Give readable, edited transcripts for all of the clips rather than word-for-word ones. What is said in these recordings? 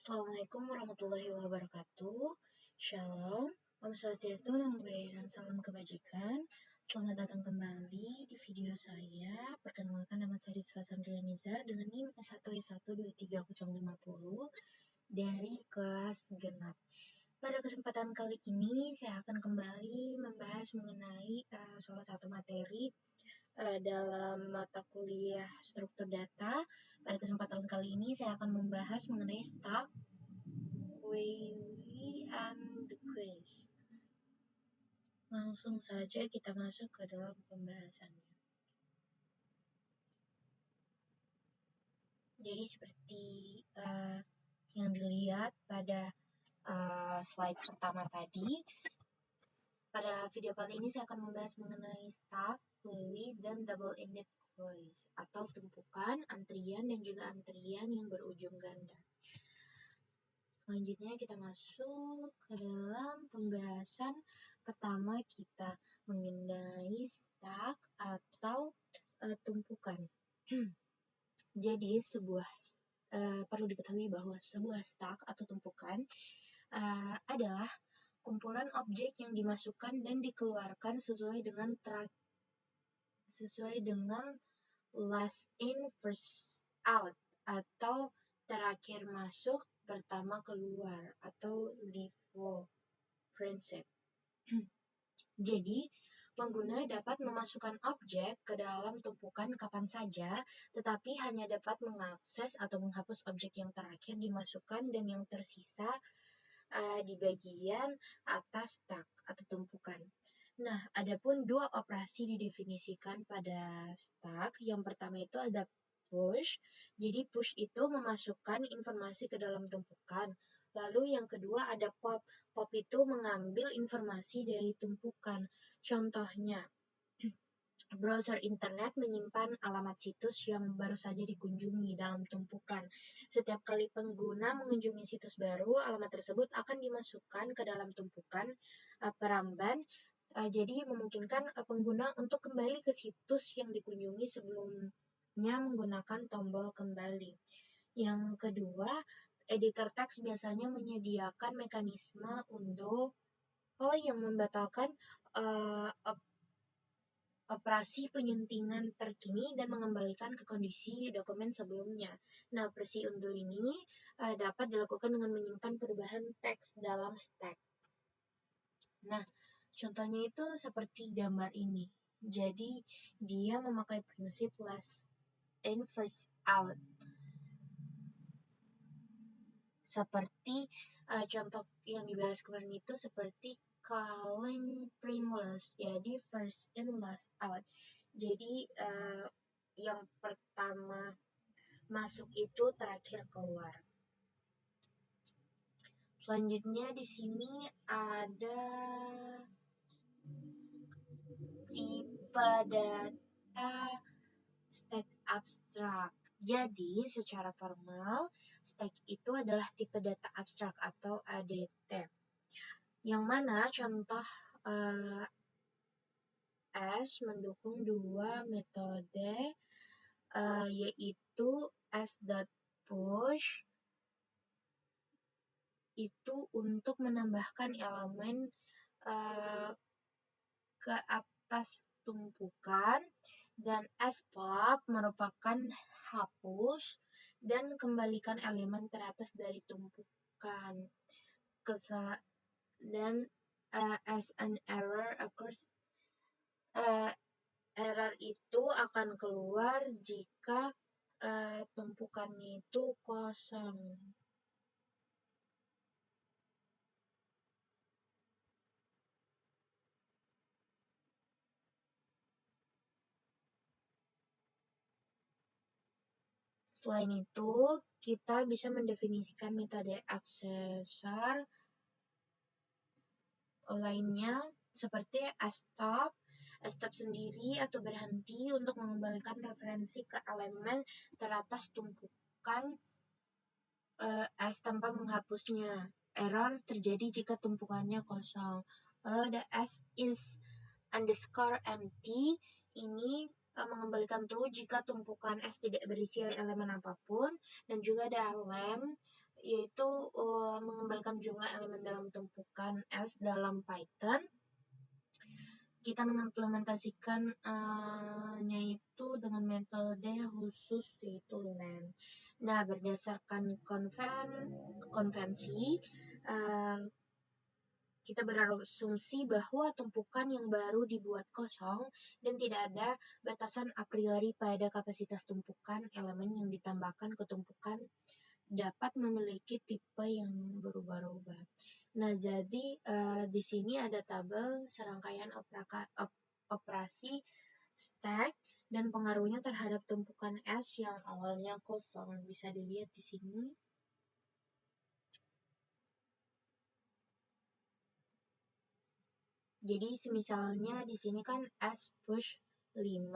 Assalamualaikum warahmatullahi wabarakatuh. Shalom, Om Swastiastu, Namo Buddhaya, dan salam kebajikan. Selamat datang kembali di video saya. Perkenalkan, nama saya Rizwa Sandrianizar dengan NIM S1Y1235050 dari kelas genap. Pada kesempatan kali ini, saya akan kembali membahas mengenai salah satu materi dalam mata kuliah struktur data. Pada kesempatan kali ini saya akan membahas mengenai stock, query, and the quiz. Langsung saja kita masuk ke dalam pembahasannya. Jadi seperti yang dilihat pada slide pertama tadi, pada video kali ini saya akan membahas mengenai stock, query, dan double-ended quiz atau tumpukan, antrian, dan juga antrian yang berujung ganda. Selanjutnya kita masuk ke dalam pembahasan pertama kita mengenai stock atau tumpukan. Jadi perlu diketahui bahwa sebuah stock atau tumpukan adalah kumpulan objek yang dimasukkan dan dikeluarkan sesuai dengan last in first out atau terakhir masuk pertama keluar atau LIFO prinsip. Jadi, pengguna dapat memasukkan objek ke dalam tumpukan kapan saja, tetapi hanya dapat mengakses atau menghapus objek yang terakhir dimasukkan dan yang tersisa di bagian atas stock atau tumpukan. Nah, adapun dua operasi didefinisikan pada stock. Yang pertama itu ada push. Jadi push itu memasukkan informasi ke dalam tumpukan. Lalu yang kedua ada pop. Pop itu mengambil informasi dari tumpukan. Contohnya, browser internet menyimpan alamat situs yang baru saja dikunjungi dalam tumpukan. Setiap kali pengguna mengunjungi situs baru, alamat tersebut akan dimasukkan ke dalam tumpukan peramban. Jadi memungkinkan pengguna untuk kembali ke situs yang dikunjungi sebelumnya menggunakan tombol kembali. Yang kedua, editor teks biasanya menyediakan mekanisme untuk yang membatalkan operasi penyuntingan terkini dan mengembalikan ke kondisi dokumen sebelumnya. Nah, operasi undur ini dapat dilakukan dengan menyimpan perubahan teks dalam stack. Nah, contohnya itu seperti gambar ini. Jadi, dia memakai prinsip last in first out. Seperti contoh yang dibahas kemarin itu seperti calling printless, jadi first in last out. Jadi yang pertama masuk itu terakhir keluar. Selanjutnya di sini ada tipe data stack abstrak. Jadi secara formal stack itu adalah tipe data abstrak atau ADT. Yang mana contoh S mendukung dua metode yaitu s.push itu untuk menambahkan elemen ke atas tumpukan dan spop merupakan hapus dan kembalikan elemen teratas dari tumpukan. Dan as an error occurs, error itu akan keluar jika tumpukannya itu kosong. Selain itu, kita bisa mendefinisikan metode aksesor lainnya seperti stop. Stop sendiri atau berhenti untuk mengembalikan referensi ke elemen teratas tumpukan S tanpa menghapusnya. Error terjadi jika tumpukannya kosong. Lalu ada S is underscore empty. Ini mengembalikan true jika tumpukan S tidak berisi elemen apapun. Dan juga ada len. yaitu mengembalikan jumlah elemen dalam tumpukan S dalam Python. Kita mengimplementasikan nya itu dengan metode khusus yaitu len. Nah, berdasarkan konvensi, kita berasumsi bahwa tumpukan yang baru dibuat kosong dan tidak ada batasan a priori pada kapasitas tumpukan elemen yang ditambahkan ke tumpukan dapat memiliki tipe yang berubah-ubah. Nah, jadi di sini ada tabel serangkaian operasi stack dan pengaruhnya terhadap tumpukan S yang awalnya kosong. Bisa dilihat di sini. Jadi misalnya di sini kan S push 5,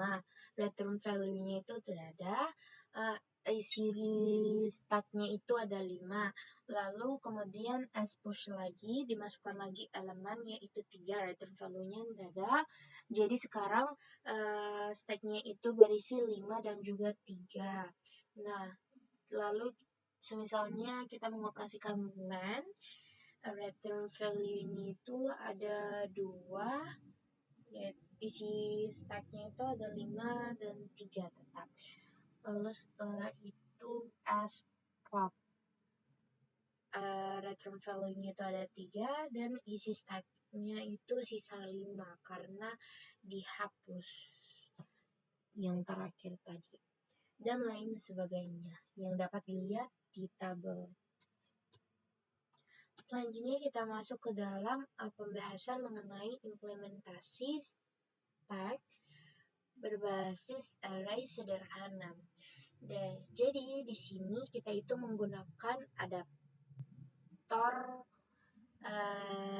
return value-nya itu tidak ada, isi stack-nya itu ada 5, lalu kemudian S push lagi, dimasukkan lagi elemen yaitu 3, return value-nya tidak ada, jadi sekarang stack-nya itu berisi 5 dan juga 3. Nah, lalu misalnya kita mengoperasikan len, return value-nya itu ada 2, ya, isi stack-nya itu ada 5 dan 3 tetap. Lalu setelah itu as pop, return value-nya itu ada 3 dan isi stack-nya itu sisa 5 karena dihapus yang terakhir tadi. Dan lain sebagainya yang dapat dilihat di tabel. Selanjutnya kita masuk ke dalam pembahasan mengenai implementasi stack berbasis array sederhana. Jadi di sini kita itu menggunakan adaptor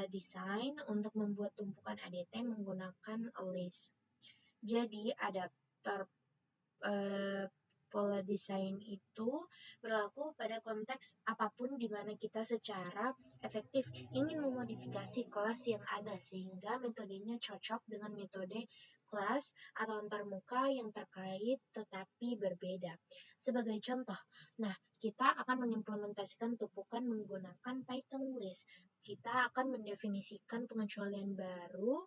desain untuk membuat tumpukan ADT menggunakan list. Jadi adaptor pola desain itu berlaku pada konteks apapun di mana kita secara efektif ingin memodifikasi kelas yang ada sehingga metodenya cocok dengan metode kelas atau antarmuka yang terkait tetapi berbeda. Sebagai contoh, nah kita akan mengimplementasikan tumpukan menggunakan Python list. Kita akan mendefinisikan pengecualian baru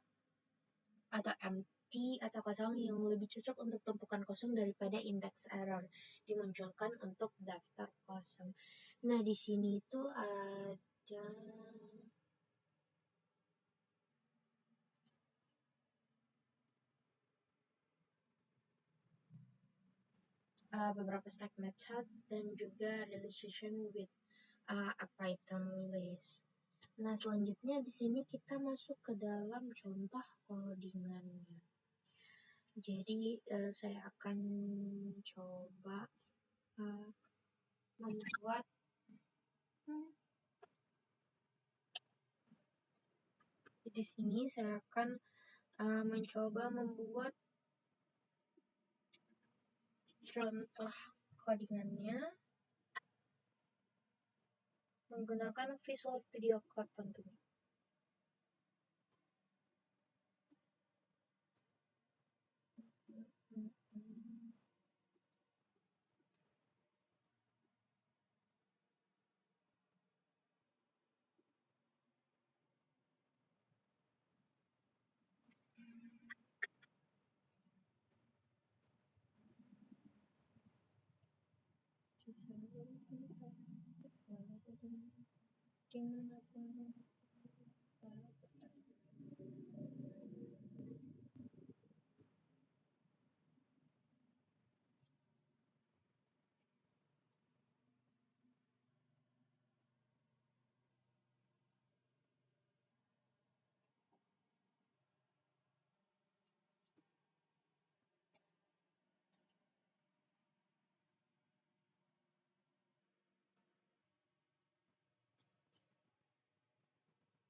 atau empty atau kosong yang lebih cocok untuk tumpukan kosong daripada index error dimunculkan untuk daftar kosong. Nah, di sini itu ada beberapa stack method dan juga relation with a Python list. Nah, selanjutnya di sini kita masuk ke dalam contoh codingannya. Jadi saya akan coba membuat di sini saya akan mencoba membuat contoh codingannya menggunakan Visual Studio Code tentunya.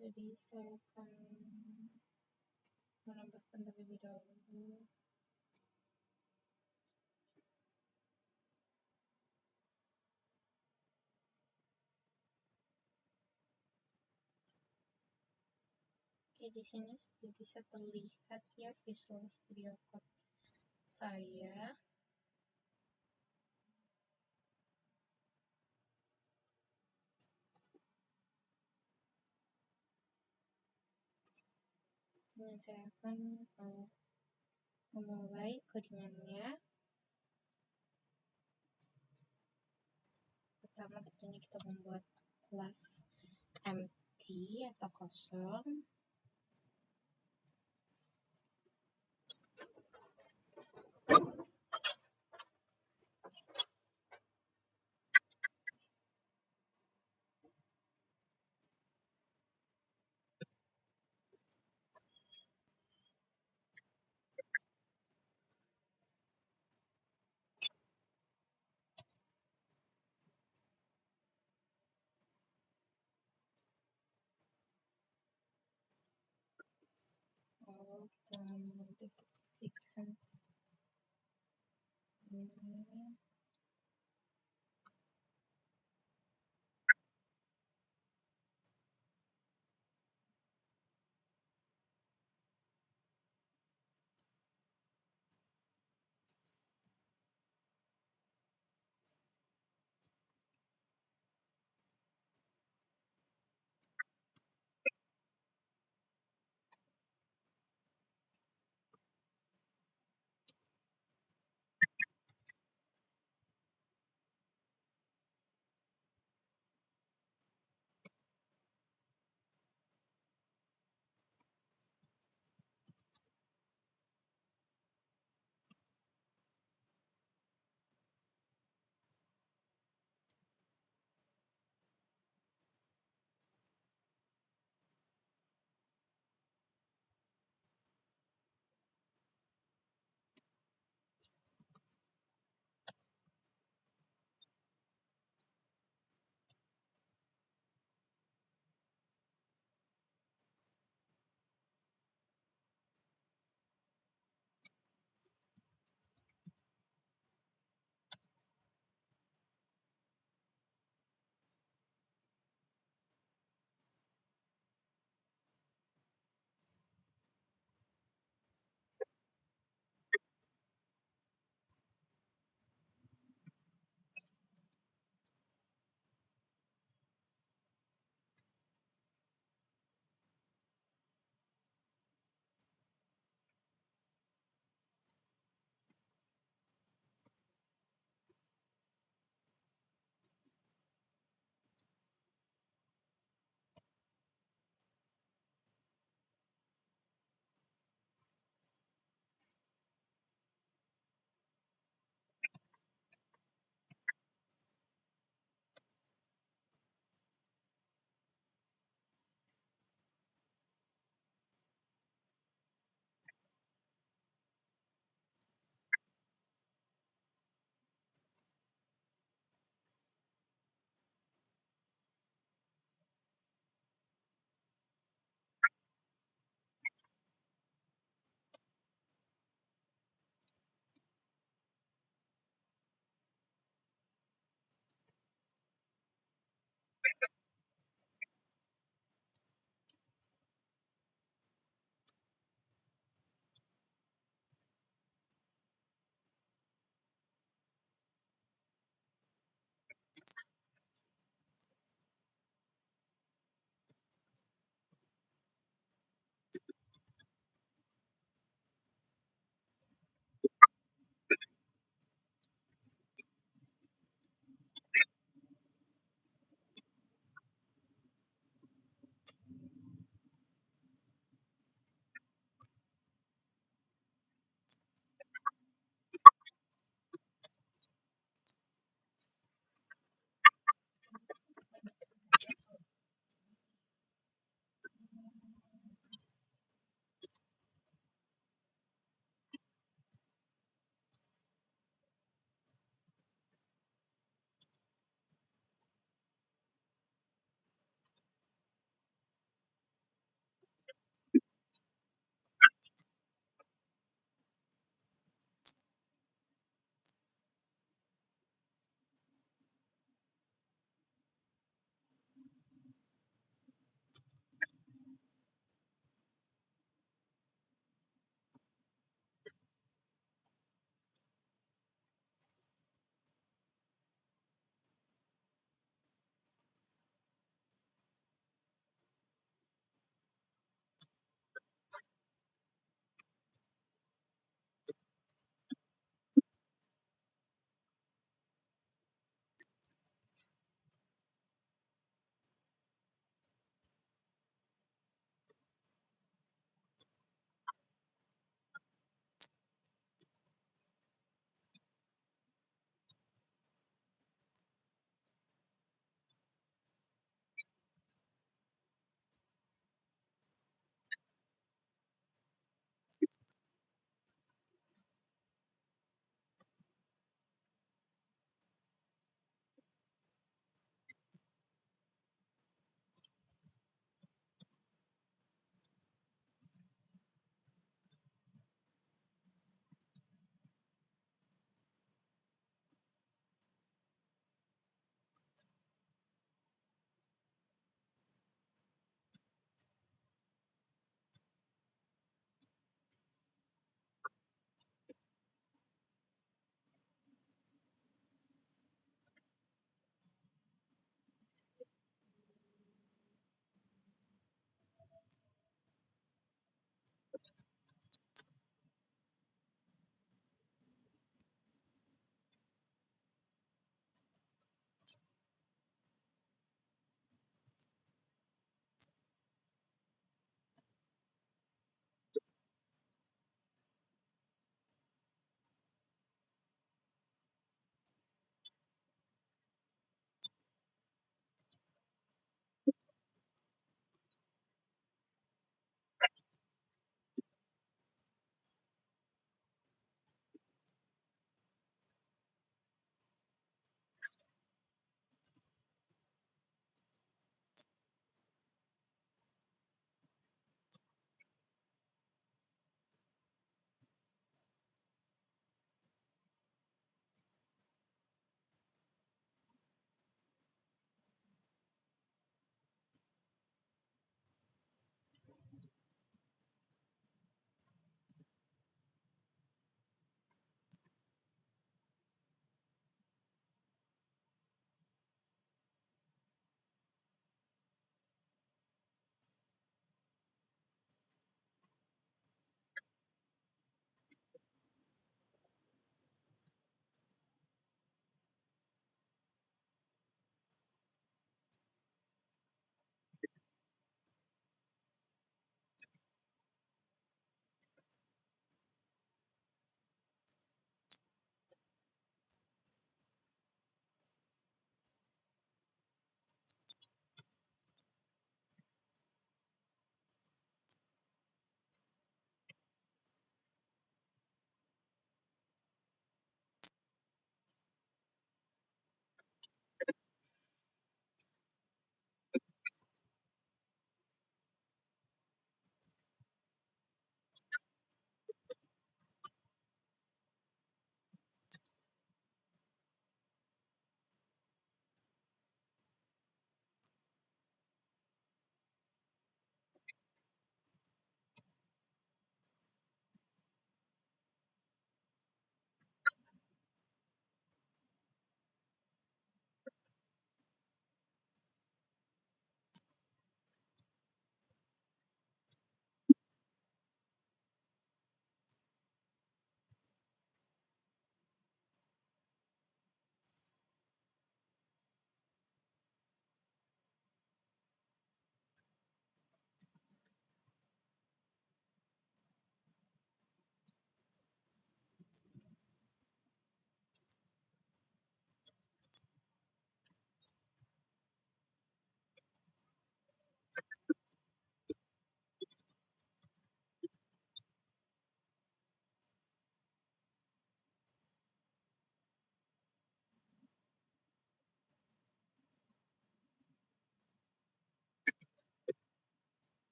Jadi saya akan menambahkan terlebih dahulu. Oke, di sini sudah bisa terlihat ya Visual Studio Code saya. Dan saya akan memulai codingannya. Pertama tentunya kita membuat kelas empty atau kosong. Kita memodifikasikan ini.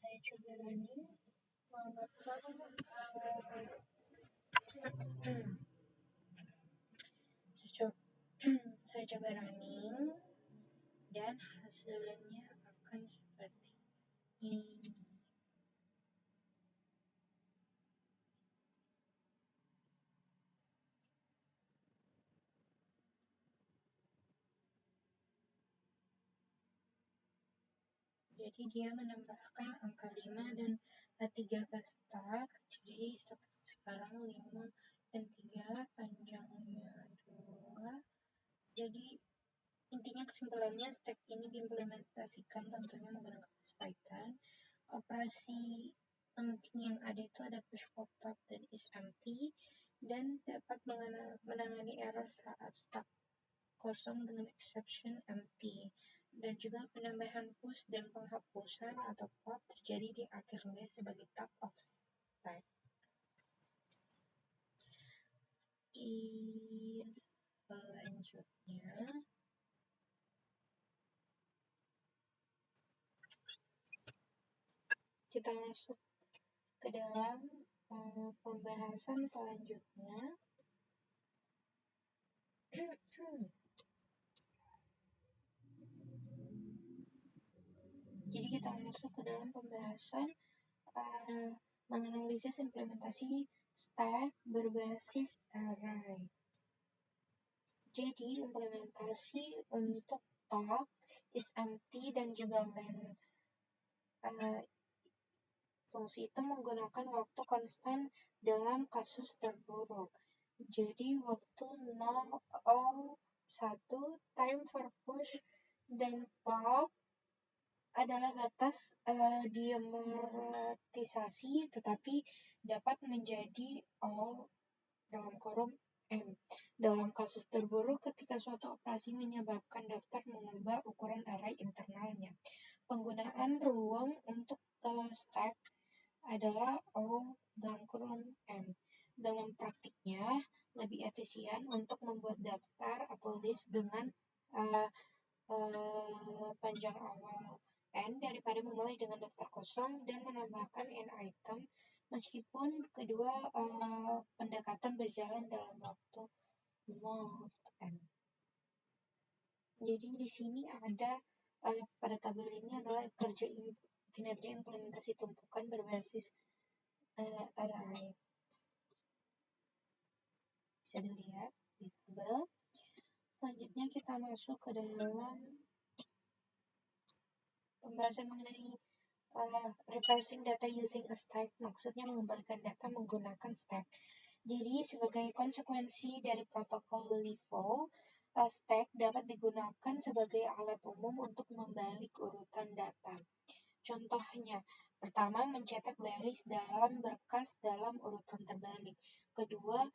Saya coba running menggunakan saya coba, saya coba running dan hasilnya akan seperti ini. Jadi dia menambahkan angka 5 dan 3 ke stack. Jadi sekarang 5 dan 3, panjangnya 2. Jadi intinya kesimpulannya stack ini diimplementasikan tentunya menggunakan Python. Operasi penting yang ada itu ada push pop top dan is empty, dan dapat menangani error saat stack kosong dengan exception empty, dan juga penambahan push dan penghapusan atau pop terjadi di akhir list sebagai top of stack. Di selanjutnya kita masuk ke dalam pembahasan selanjutnya. Jadi kita masuk ke dalam pembahasan menganalisis implementasi stack berbasis array. Jadi implementasi untuk top, is empty, dan juga len fungsi itu menggunakan waktu konstan dalam kasus terburuk. Jadi waktu 0,01 time for push dan pop adalah batas diamortisasi, tetapi dapat menjadi O dalam kurung M. Dalam kasus terburuk, ketika suatu operasi menyebabkan daftar mengubah ukuran array internalnya, penggunaan ruang untuk stack adalah O dalam kurung M. Dalam praktiknya, lebih efisien untuk membuat daftar atau list dengan panjang awal N daripada memulai dengan daftar kosong dan menambahkan N item, meskipun kedua pendekatan berjalan dalam waktu most N. Jadi di sini ada pada tabel ini adalah kinerja implementasi tumpukan berbasis array. Bisa dilihat di tabel. Selanjutnya kita masuk ke dalam pembahasan mengenai reversing data using a stack, maksudnya mengembalikan data menggunakan stack. Jadi sebagai konsekuensi dari protokol LIFO, stack dapat digunakan sebagai alat umum untuk membalik urutan data. Contohnya, pertama, mencetak baris dalam berkas dalam urutan terbalik. Kedua,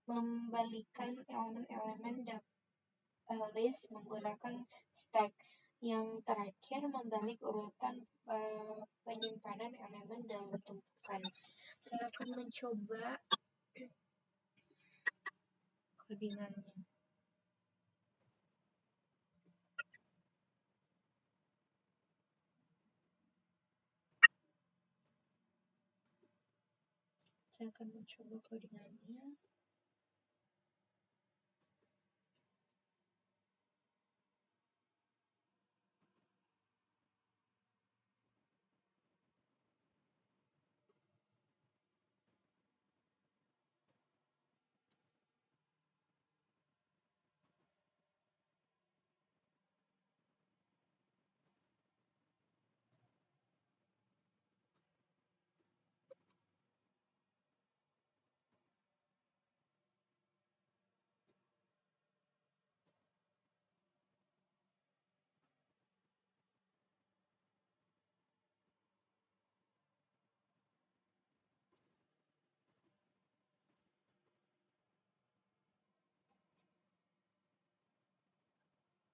membalikan elemen-elemen list menggunakan stack. Yang terakhir, membalik urutan penyimpanan elemen dalam tumpukan. Saya akan mencoba codingannya. Saya akan mencoba codingannya.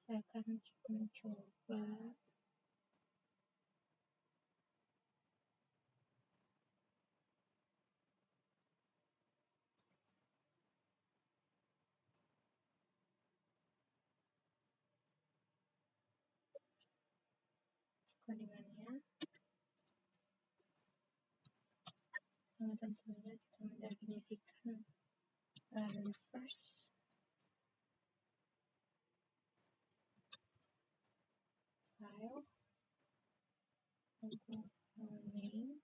Saya akan mencoba codingannya. kemudian selanjutnya kita mendefinisikan reverse file untuk name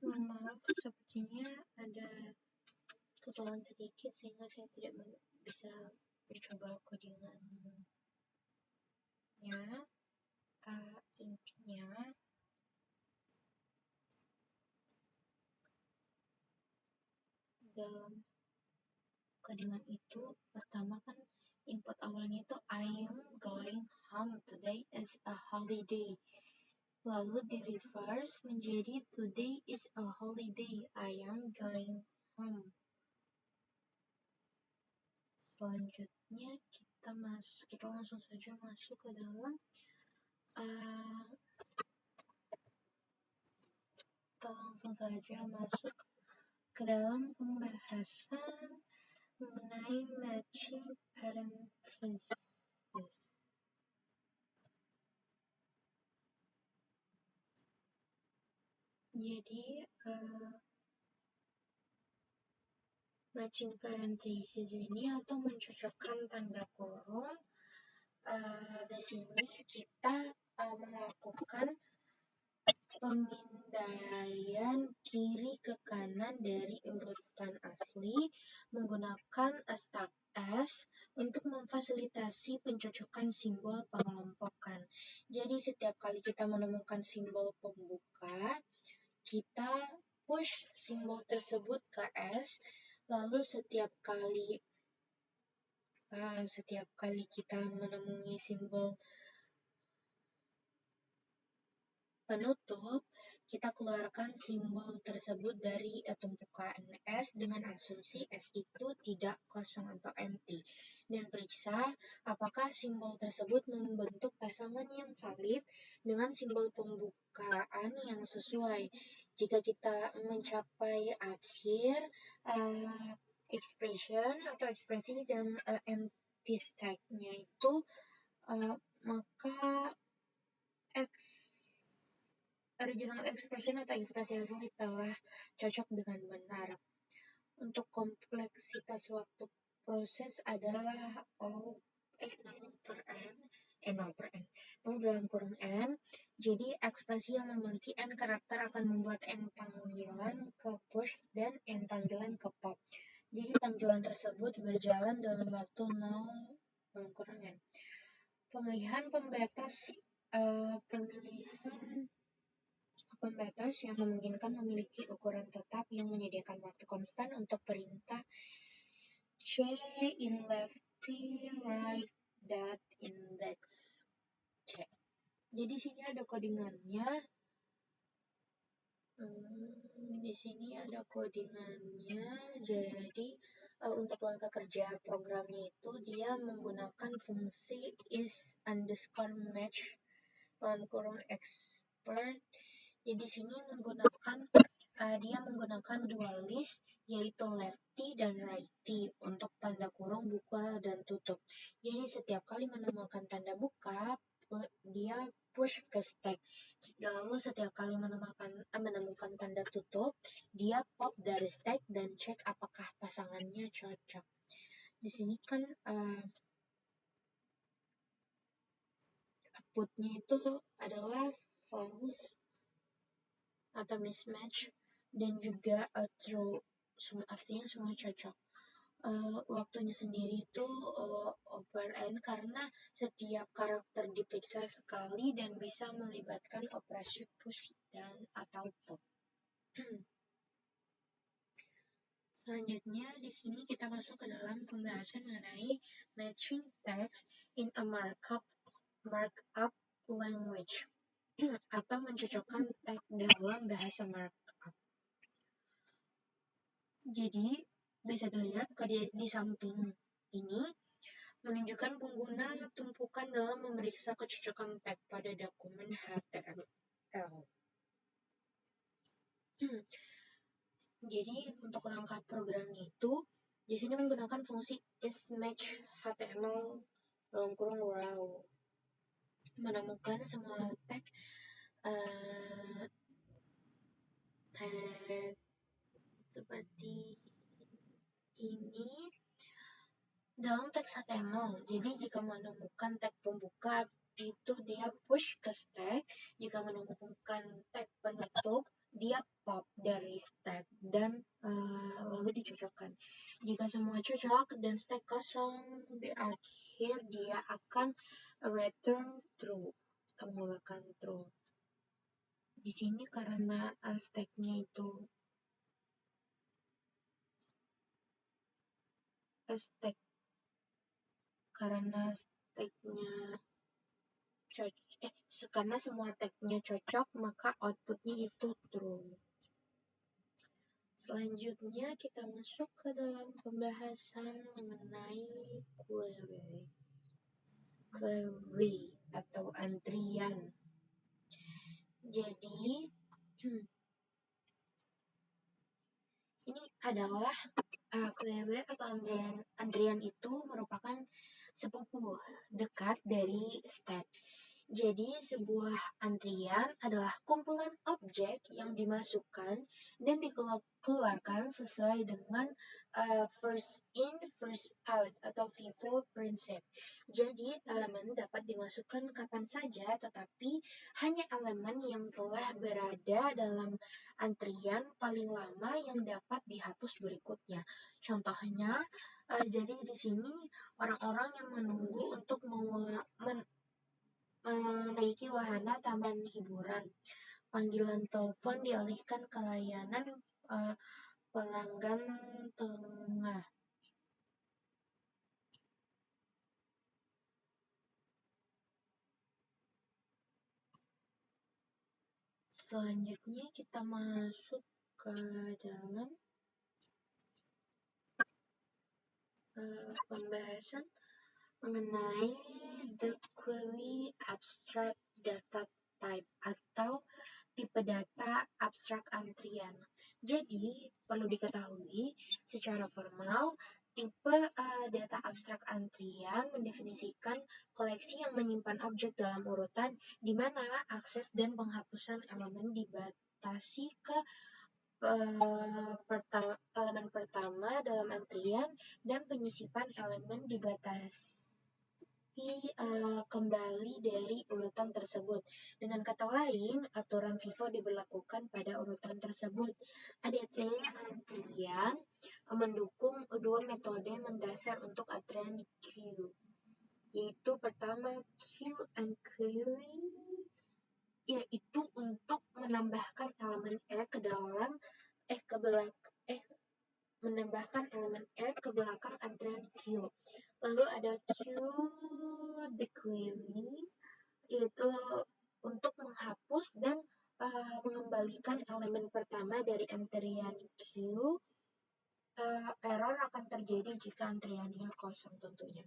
maaf sepertinya ada kesalahan sedikit sehingga saya tidak bisa mencoba codingannya. Intinya dalam codingan itu pertama kan input awalnya itu I am going home today is a holiday, lalu di reverse menjadi today is a holiday I am going home. Selanjutnya kita langsung saja masuk ke dalam ke dalam pembahasan mengenai matching parentheses. Jadi matching parentheses ini atau mencocokkan tanda kurung, di sini kita melakukan pemindaian kiri ke kanan dari urutan asli menggunakan stack S untuk memfasilitasi pencocokan simbol pengelompokan. Jadi setiap kali kita menemukan simbol pembuka, kita push simbol tersebut ke S, lalu setiap kali kita menemui simbol penutup, kita keluarkan simbol tersebut dari tumpukan S dengan asumsi S itu tidak kosong atau empty, dan periksa apakah simbol tersebut membentuk pasangan yang valid dengan simbol pembukaan yang sesuai. Jika kita mencapai akhir expression atau ekspresi dan empty stack-nya itu, maka original expression atau ekspresi asli telah cocok dengan benar. Untuk kompleksitas waktu proses adalah 0 per n, 0 dalam kurung n. Jadi ekspresi yang memiliki n karakter akan membuat n panggilan ke push dan n panggilan ke pop. Jadi panggilan tersebut berjalan dalam waktu 0 dalam kurung n. Pemilihan pembatas yang memungkinkan memiliki ukuran tetap yang menyediakan waktu konstan untuk perintah c in lefty right dot index c. Jadi sini ada codingannya. Jadi untuk langkah kerja programnya itu dia menggunakan fungsi is underscore match dalam kurung expert. Jadi sini dia menggunakan dua list, yaitu lefty dan righty untuk tanda kurung buka dan tutup. Jadi setiap kali menemukan tanda buka, dia push ke stack. Lalu setiap kali menemukan tanda tutup, dia pop dari stack dan cek apakah pasangannya cocok. Di sini kan outputnya itu adalah false atau mismatch dan juga true, artinya semua cocok. Waktunya sendiri itu over n karena setiap karakter diperiksa sekali dan bisa melibatkan operasi push dan atau pop. Selanjutnya di sini kita masuk ke dalam pembahasan mengenai matching text in a markup language atau mencocokkan teks dalam bahasa markup. Jadi bisa dilihat di samping ini menunjukkan pengguna tumpukan dalam memeriksa kecocokan tag pada dokumen HTML. Jadi untuk langkah programnya itu di sini menggunakan fungsi isMatch HTML dalam kurung raw, menemukan semua tag seperti ini dalam teks HTML. Jadi jika menemukan tag pembuka itu dia push ke stack, jika menemukan tag penutup dia pop dari stack dan lalu dicocokkan. Jika semua cocok dan stack kosong, di akhir dia akan return true, mengeluarkan true. Di sini karena stacknya itu karena semua tagnya cocok, maka outputnya itu true. Selanjutnya kita masuk ke dalam pembahasan mengenai query atau antrian. Jadi ini adalah query atau antrian itu merupakan sepupu dekat dari stack. Jadi sebuah antrian adalah kumpulan objek yang dimasukkan dan dikeluarkan sesuai dengan first in first out atau FIFO prinsip. Jadi elemen dapat dimasukkan kapan saja, tetapi hanya elemen yang telah berada dalam antrian paling lama yang dapat dihapus berikutnya. Contohnya, jadi di sini orang-orang yang menunggu untuk menaiki wahana taman hiburan. Panggilan telepon dialihkan ke layanan pelanggan tengah. Selanjutnya kita masuk ke dalam pembahasan mengenai the query abstract data type atau tipe data abstrak antrian. Jadi, perlu diketahui secara formal, tipe data abstrak antrian mendefinisikan koleksi yang menyimpan objek dalam urutan di mana akses dan penghapusan elemen dibatasi ke elemen pertama dalam antrian dan penyisipan elemen dibatasi kembali dari urutan tersebut. Dengan kata lain, aturan FIFO diberlakukan pada urutan tersebut. ADT antrian mendukung dua metode mendasar untuk antrian queue, yaitu pertama queue and query, yaitu untuk menambahkan elemen ke dalam menambahkan elemen ke belakang antrian queue. Lalu ada queue the query, yaitu untuk menghapus dan mengembalikan elemen pertama dari antrian queue. Error akan terjadi jika antriannya kosong tentunya.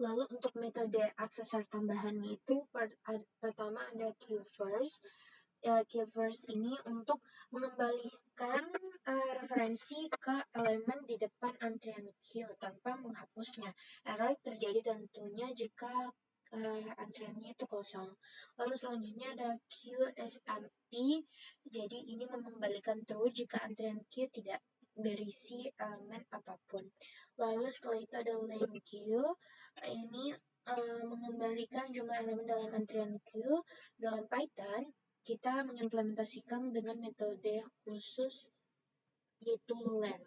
Lalu untuk metode aksesor tambahannya itu pertama ada queue first. Queue first ini untuk mengembalikan referensi ke elemen di depan antrian queue tanpa menghapusnya. Error terjadi tentunya jika antriannya itu kosong. Lalu selanjutnya ada queue as empty. Jadi ini mengembalikan true jika antrian queue tidak berisi elemen apapun. Lalu setelah itu ada len queue. Ini mengembalikan jumlah elemen dalam antrian queue. Dalam Python, kita mengimplementasikan dengan metode khusus yaitu len.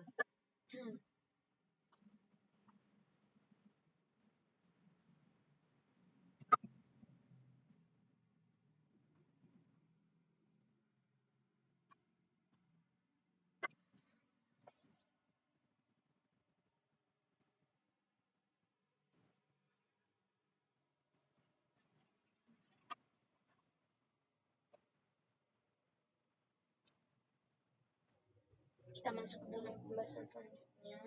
Kita masuk ke dalam pembahasan selanjutnya.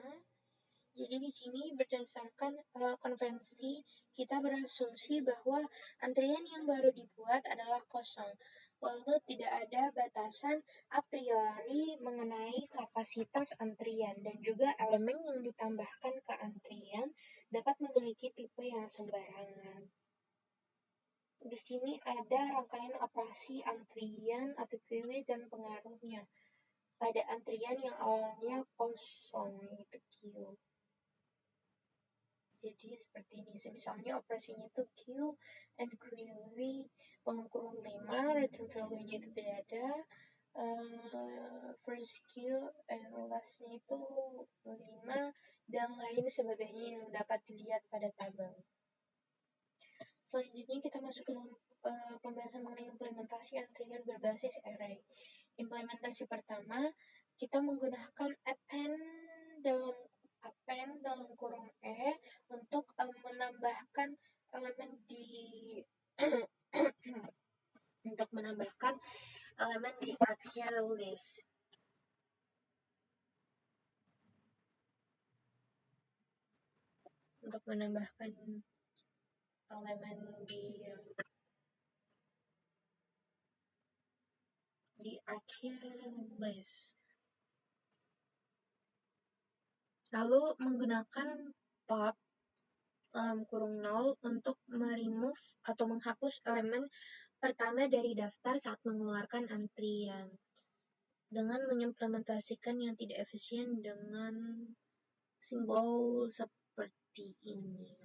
Jadi di sini berdasarkan konvensi, kita berasumsi bahwa antrian yang baru dibuat adalah kosong. Lalu tidak ada batasan a priori mengenai kapasitas antrian dan juga elemen yang ditambahkan ke antrian dapat memiliki tipe yang sembarangan. Di sini ada rangkaian operasi antrian atau query dan pengaruhnya pada antrian yang awalnya kosong, yaitu queue. Jadi seperti ini, misalnya operasinya itu queue and query dalam kurung 5, return value-nya itu tidak ada, first queue and last-nya itu 5, dan lain sebagainya yang dapat dilihat pada tabel. Selanjutnya kita masuk ke dalam pembahasan mengenai implementasi antrian berbasis array. Implementasi pertama, kita menggunakan append dalam kurung untuk menambahkan elemen di untuk menambahkan elemen di akhir list. Untuk menambahkan elemen di akhir list. Lalu menggunakan pop dalam kurung 0 untuk meremove atau menghapus elemen pertama dari daftar saat mengeluarkan antrian dengan mengimplementasikan yang tidak efisien dengan simbol seperti ini.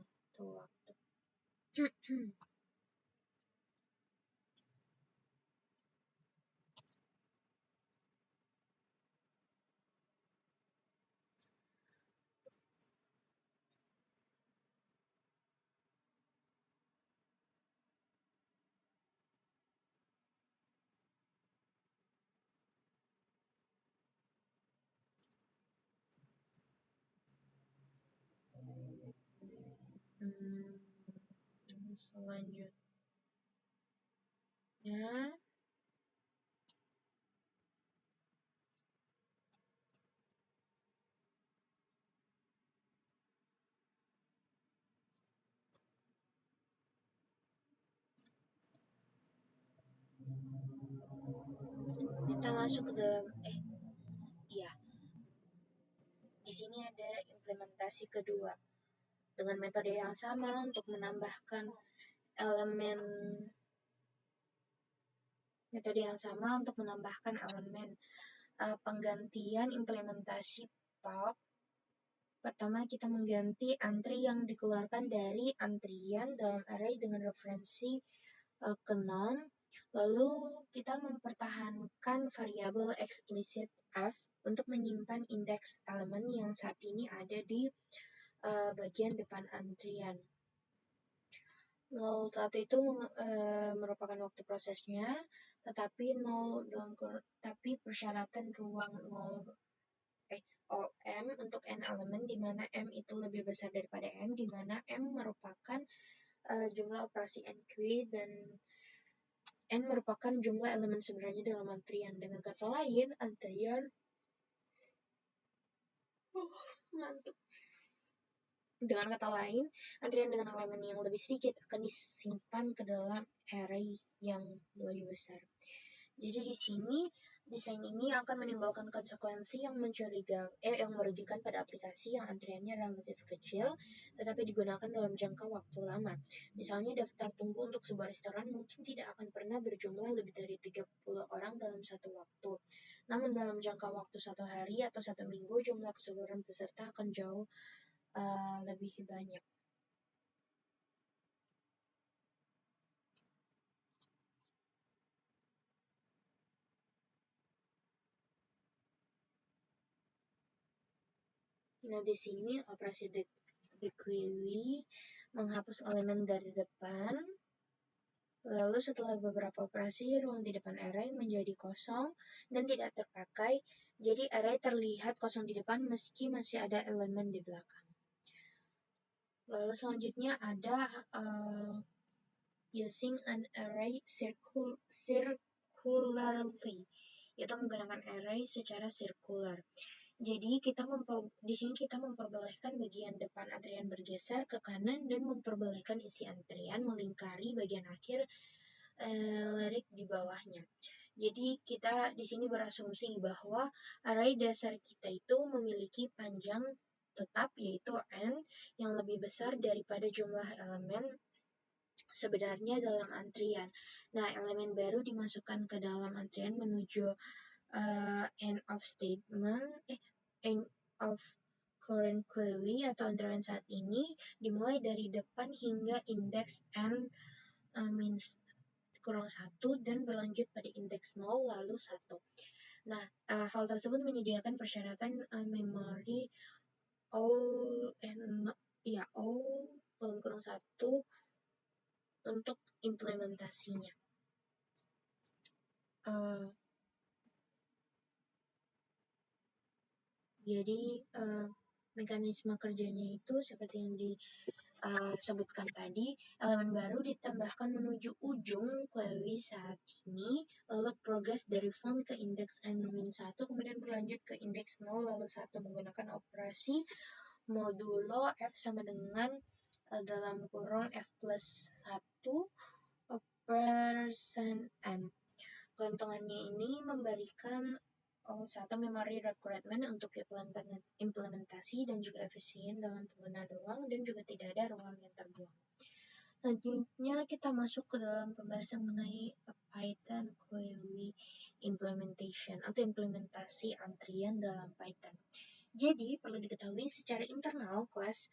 Selanjutnya Kita masuk ke dalam iya, di sini ada implementasi kedua dengan metode yang sama untuk menambahkan elemen penggantian implementasi pop. Pertama, kita mengganti antri yang dikeluarkan dari antrian dalam array dengan referensi ke non. Lalu kita mempertahankan variabel eksplisit f untuk menyimpan indeks elemen yang saat ini ada di bagian depan antrian. 01 itu merupakan waktu prosesnya, tetapi persyaratan ruang OM untuk n elemen, di mana m itu lebih besar daripada n, di mana m merupakan jumlah operasi NQ dan n merupakan jumlah elemen sebenarnya dalam antrian. Dengan kata lain, antrian dengan elemen yang lebih sedikit akan disimpan ke dalam array yang lebih besar. Jadi di sini desain ini akan menimbulkan konsekuensi yang merugikan pada aplikasi yang antriannya relatif kecil tetapi digunakan dalam jangka waktu lama. Misalnya daftar tunggu untuk sebuah restoran mungkin tidak akan pernah berjumlah lebih dari 30 orang dalam satu waktu. Namun dalam jangka waktu 1 hari atau 1 minggu jumlah keseluruhan peserta akan jauh lebih banyak. Nah, di sini operasi dequery menghapus elemen dari depan. Lalu setelah beberapa operasi, ruang di depan array menjadi kosong dan tidak terpakai. Jadi array terlihat kosong di depan meski masih ada elemen di belakang. Lalu selanjutnya ada using an array circularly, yaitu menggunakan array secara sirkular. Jadi di sini kita memperbolehkan bagian depan antrian bergeser ke kanan dan memperbolehkan isi antrian melingkari bagian akhir lirik di bawahnya. Jadi kita di sini berasumsi bahwa array dasar kita itu memiliki panjang tetap yaitu n yang lebih besar daripada jumlah elemen sebenarnya dalam antrian. Nah, elemen baru dimasukkan ke dalam antrian menuju end of current query atau antrian saat ini dimulai dari depan hingga indeks n kurang 1 dan berlanjut pada indeks 0 lalu 1. Nah, hal tersebut menyediakan persyaratan memori all kurang 1 untuk implementasinya. Jadi mekanisme kerjanya itu seperti yang disebutkan tadi, elemen baru ditambahkan menuju ujung query saat ini, lalu progres dari font ke indeks n-1, kemudian berlanjut ke indeks 0 lalu 1 menggunakan operasi modulo f sama dengan dalam kurung f plus 1 %n. Keuntungannya ini memberikan satu memory requirement untuk implementasi dan juga efisien dalam penggunaan ruang dan juga tidak ada ruang yang terbuang. Selanjutnya kita masuk ke dalam pembahasan mengenai Python query implementation atau implementasi antrian dalam Python. Jadi perlu diketahui secara internal kelas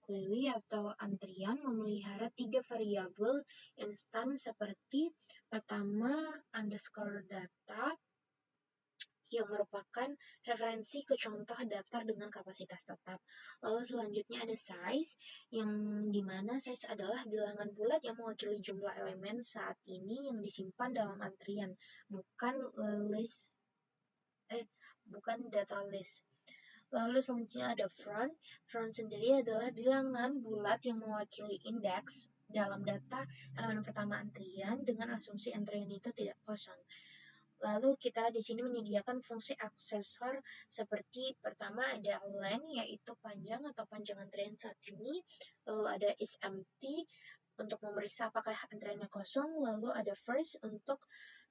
query atau antrian memelihara 3 variabel instan seperti pertama underscore data yang merupakan referensi ke contoh daftar dengan kapasitas tetap. Lalu selanjutnya ada size, yang dimana size adalah bilangan bulat yang mewakili jumlah elemen saat ini yang disimpan dalam antrian, bukan data list. Lalu selanjutnya ada front. Front sendiri adalah bilangan bulat yang mewakili indeks dalam data elemen pertama antrian dengan asumsi antrian itu tidak kosong. Lalu kita di sini menyediakan fungsi aksesor seperti pertama ada len yaitu panjang atau panjang antrian saat ini. Lalu ada isEmpty untuk memeriksa apakah antriannya kosong, lalu ada first untuk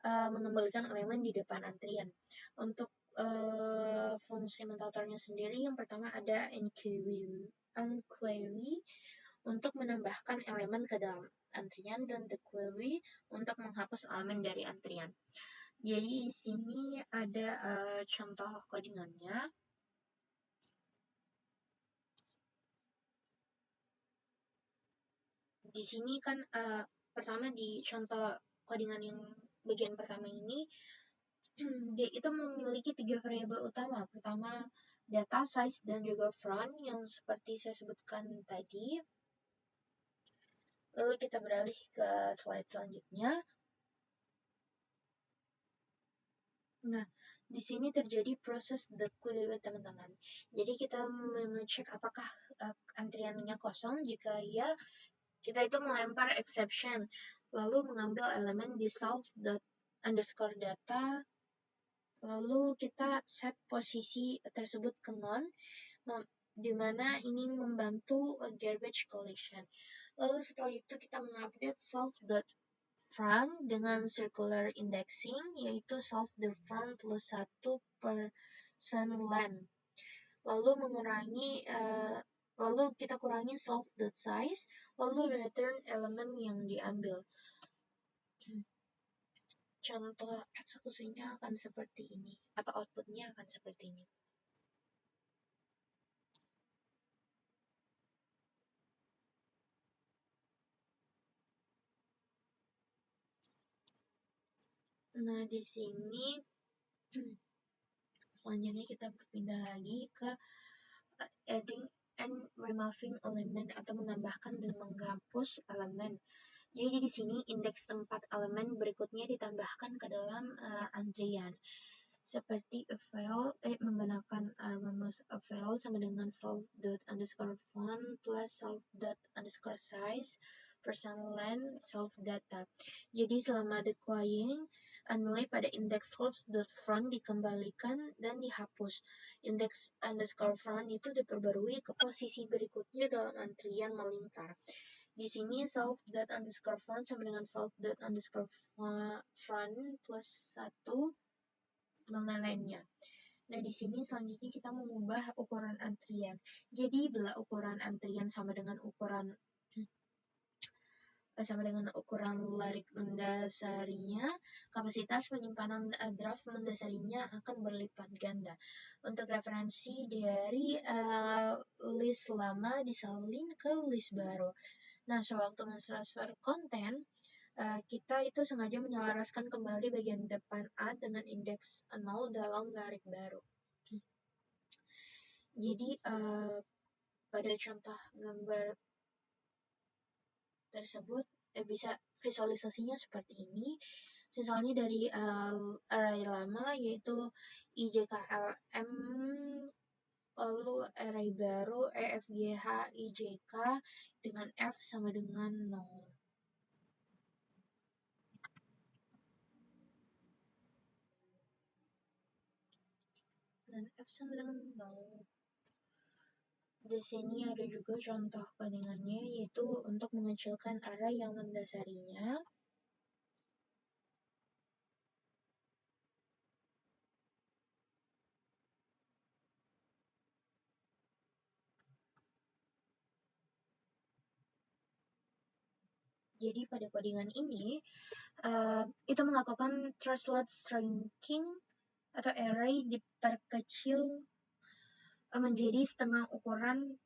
mengembalikan elemen di depan antrian. Untuk fungsi mentatornya sendiri, yang pertama ada enquery untuk menambahkan elemen ke dalam antrian, dan the query untuk menghapus elemen dari antrian. Jadi di sini ada contoh codingannya. Di sini kan pertama di contoh codingan yang bagian pertama ini, dia itu memiliki 3 variabel utama. Pertama, data, size, dan juga front yang seperti saya sebutkan tadi. Lalu kita beralih ke slide selanjutnya. Nah, di sini terjadi proses the query, teman-teman. Jadi kita mengecek apakah antriannya kosong. Jika ya, kita itu melempar exception, lalu mengambil elemen di self._data, lalu kita set posisi tersebut ke non, di mana ini membantu garbage collection. Lalu setelah itu kita mengupdate self.front dengan circular indexing, yaitu self.front plus 1% length. Lalu kita kurangi self.size, lalu return elemen yang diambil. Contoh eksekusinya akan seperti ini, atau outputnya akan seperti ini. Nah, di sini selanjutnya kita berpindah lagi ke adding and removing element, atau menambahkan dan menghapus elemen. Jadi di sini indeks tempat elemen berikutnya ditambahkan ke dalam antrian. Seperti menggunakan remove avail sama dengan self._font plus self._size percent length self-data. Jadi selama deploying, nilai pada indeks self.front dikembalikan dan dihapus. Indeks underscore front itu diperbarui ke posisi berikutnya dalam antrian melingkar. Di sini self._front sama dengan self._front plus 1 dan lain-lainnya. Nah, di sini selanjutnya kita mengubah ukuran antrian. Jadi bila ukuran antrian sama dengan ukuran larik mendasarinya, kapasitas penyimpanan draft mendasarinya akan berlipat ganda. Untuk referensi dari list lama disalin ke list baru. Nah, sewaktu mentransfer konten, kita itu sengaja menyelaraskan kembali bagian depan A dengan indeks 0 dalam larik baru. Jadi pada contoh gambar tersebut bisa visualisasinya seperti ini. Misalnya dari array lama, yaitu IJKLM, lalu array baru EFGH IJK dengan F sama dengan 0. Dan F sama dengan 0. Di sini ada juga contoh codingannya, yaitu untuk mengecilkan array yang mendasarinya. Jadi pada codingan ini, itu melakukan translate shrinking atau array diperkecil menjadi setengah ukuran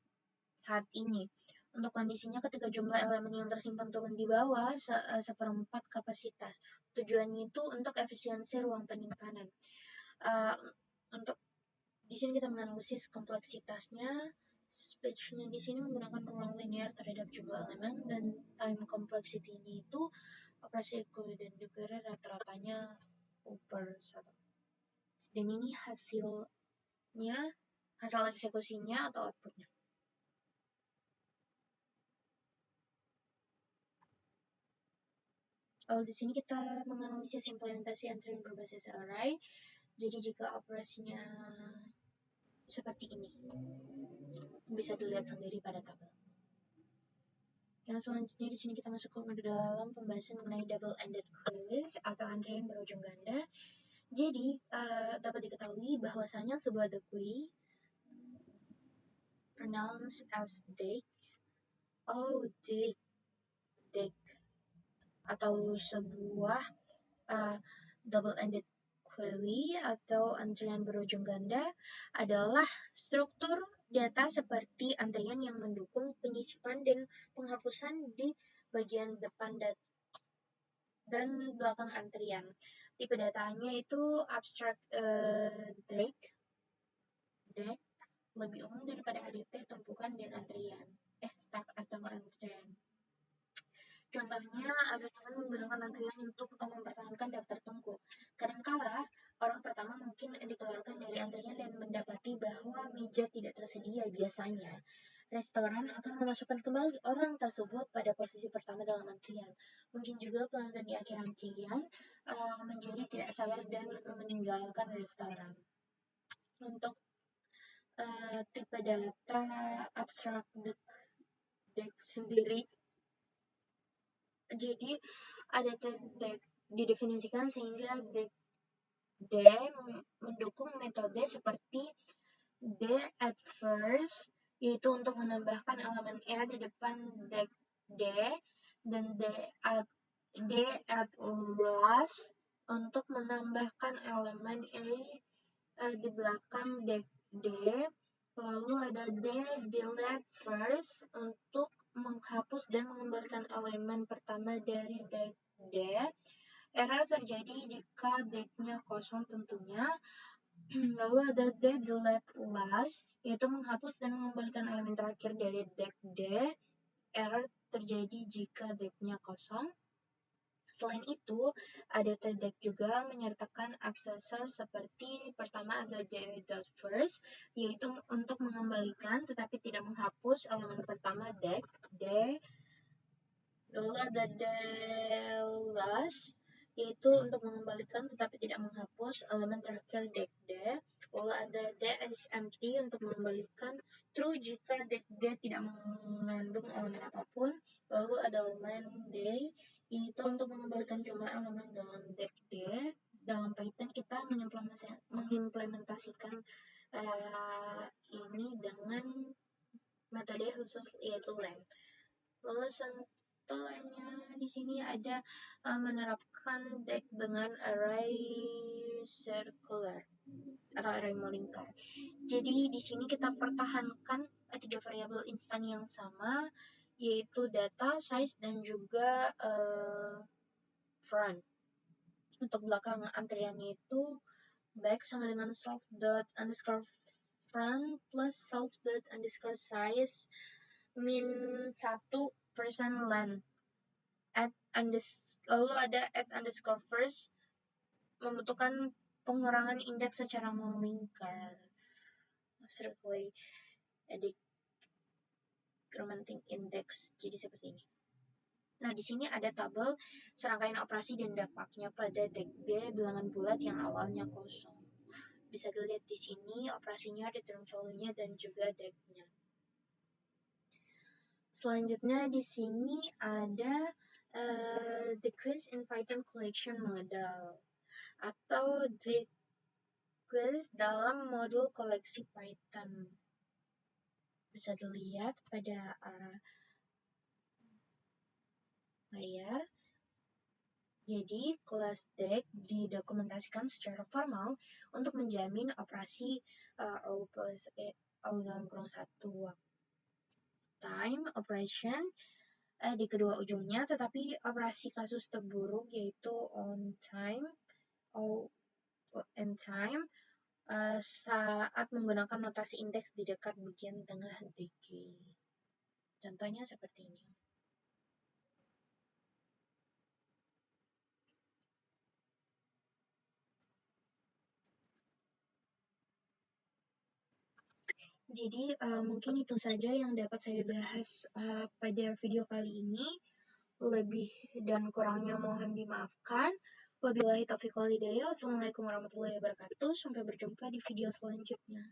saat ini. Untuk kondisinya, ketika jumlah elemen yang tersimpan turun di bawah seperempat kapasitas. Tujuannya itu untuk efisiensi ruang penyimpanan. Untuk di sini kita menganalisis kompleksitasnya. Speech-nya di sini menggunakan ruang linear terhadap jumlah elemen, dan time complexity-nya itu operasi dan juga rata-ratanya per 1. Dan ini hasil eksekusinya atau outputnya. Di sini kita menganalisis implementasi antrian berbasis array. Jadi jika operasinya seperti ini, bisa dilihat sendiri pada tabel. Yang selanjutnya di sini kita masuk ke dalam pembahasan mengenai double-ended queries atau antrian berujung ganda. Jadi dapat diketahui bahwasanya sebuah query pronounced as dick, dick, atau sebuah double-ended query atau antrian berujung ganda adalah struktur data seperti antrian yang mendukung penyisipan dan penghapusan di bagian depan dan belakang antrian. Tipe datanya itu abstract deck lebih umum daripada ADT, tumpukan, dan antrian. Stack atau antrian. Contohnya, restoran menggunakan antrian untuk mempertahankan daftar tunggu. Kadangkala, orang pertama mungkin dikeluarkan dari antrian dan mendapati bahwa meja tidak tersedia biasanya. Restoran akan memasukkan kembali orang tersebut pada posisi pertama dalam antrian. Mungkin juga pelanggan di akhir antrian menjadi tidak sabar dan meninggalkan restoran. Untuk tipe data abstract deck sendiri, jadi ada deck didefinisikan sehingga deck D mendukung metode seperti D at first, yaitu untuk menambahkan elemen E di depan deck D, dan D at last untuk menambahkan elemen E di belakang deck D. Lalu ada D delete first untuk menghapus dan mengembalikan elemen pertama dari deck D. Error terjadi jika decknya kosong tentunya. Lalu ada D delete last, yaitu menghapus dan mengembalikan elemen terakhir dari deck D. Error terjadi jika decknya kosong. Selain itu, ada deck juga menyertakan aksesor seperti pertama ada D.first, yaitu untuk mengembalikan tetapi tidak menghapus elemen pertama deck D. Lalu ada D.last, yaitu untuk mengembalikan tetapi tidak menghapus elemen terakhir deck D. Lalu ada D.empty untuk mengembalikan true jika deck D tidak mengandung elemen apapun. Lalu ada elemen D, itu untuk mengembalikan jumlah elemen dalam deck D. Dalam Python kita mengimplementasikan ini dengan metode khusus yaitu len. Lalu setelahnya di sini ada menerapkan deck dengan array circular atau array melingkar. Jadi di sini kita pertahankan tiga variabel instan yang sama, yaitu data, size, dan juga front. Untuk belakang antriannya itu back sama dengan self dot underscore front plus self dot underscore size min 1% length. Lalu ada at underscore first membutuhkan pengurangan indeks secara melingkar. Circle decrementing index, jadi seperti ini. Nah, di sini ada tabel serangkaian operasi dan dampaknya pada deck B bilangan bulat yang awalnya kosong. Bisa dilihat di sini operasinya, return value-nya, dan juga deck-nya. Selanjutnya di sini ada decrease in Python collection model atau decrease dalam modul koleksi Python. Bisa dilihat pada layar. Jadi, kelas deck didokumentasikan secara formal untuk menjamin operasi O plus O dalam kurung 1 time operation di kedua ujungnya, tetapi operasi kasus terburuk yaitu on time saat menggunakan notasi indeks di dekat bagian tengah decay. Contohnya seperti ini. Jadi mungkin itu saja yang dapat saya bahas pada video kali ini. Lebih dan kurangnya mohon dimaafkan. Wabillahi taufiq wal hidayah. Wassalamualaikum warahmatullahi wabarakatuh. Sampai berjumpa di video selanjutnya.